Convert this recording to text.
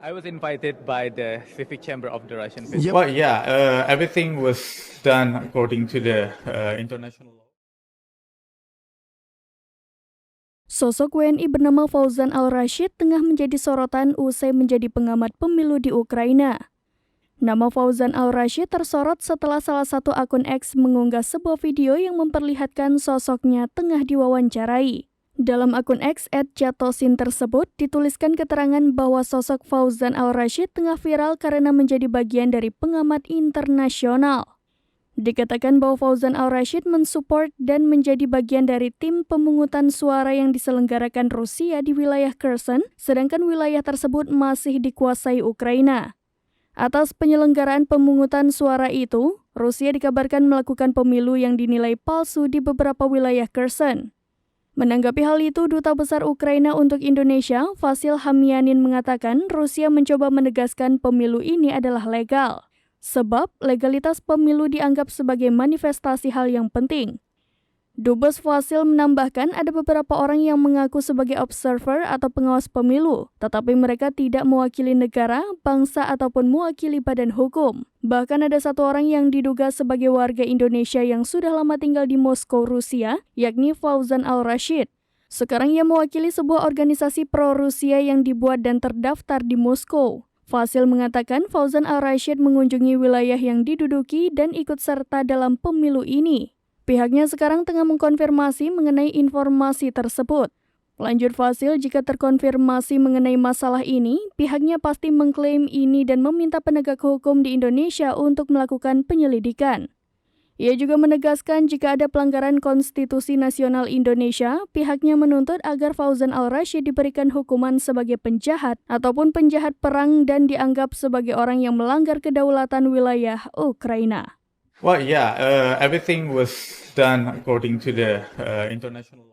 I was invited by the Civic Chamber of the Russian Federation. Yep. Well, yeah, everything was done according to the international law. Sosok WNI bernama Fauzan Al-Rashid tengah menjadi sorotan usai menjadi pengamat pemilu di Ukraina. Nama Fauzan Al-Rashid tersorot setelah salah satu akun X mengunggah sebuah video yang memperlihatkan sosoknya tengah diwawancarai. Dalam akun X @jatosin tersebut dituliskan keterangan bahwa sosok Fauzan Al-Rashid tengah viral karena menjadi bagian dari pengamat internasional. Dikatakan bahwa Fauzan Al-Rashid mensupport dan menjadi bagian dari tim pemungutan suara yang diselenggarakan Rusia di wilayah Kherson, sedangkan wilayah tersebut masih dikuasai Ukraina. Atas penyelenggaraan pemungutan suara itu, Rusia dikabarkan melakukan pemilu yang dinilai palsu di beberapa wilayah Kherson. Menanggapi hal itu, Duta Besar Ukraina untuk Indonesia, Vasil Hamyanin mengatakan Rusia mencoba menegaskan pemilu ini adalah legal. Sebab legalitas pemilu dianggap sebagai manifestasi hal yang penting. Dubes Vasil menambahkan ada beberapa orang yang mengaku sebagai observer atau pengawas pemilu, tetapi mereka tidak mewakili negara, bangsa, ataupun mewakili badan hukum. Bahkan ada satu orang yang diduga sebagai warga Indonesia yang sudah lama tinggal di Moskow, Rusia, yakni Fauzan Al-Rashid. Sekarang ia mewakili sebuah organisasi pro-Rusia yang dibuat dan terdaftar di Moskow. Vasil mengatakan Fauzan Al-Rashid mengunjungi wilayah yang diduduki dan ikut serta dalam pemilu ini. Pihaknya sekarang tengah mengkonfirmasi mengenai informasi tersebut. Lanjut Vasil, jika terkonfirmasi mengenai masalah ini, pihaknya pasti mengklaim ini dan meminta penegak hukum di Indonesia untuk melakukan penyelidikan. Ia juga menegaskan jika ada pelanggaran Konstitusi Nasional Indonesia, pihaknya menuntut agar Fauzan Al-Rashid diberikan hukuman sebagai penjahat ataupun penjahat perang dan dianggap sebagai orang yang melanggar kedaulatan wilayah Ukraina. Well, yeah, everything was done according to the international law.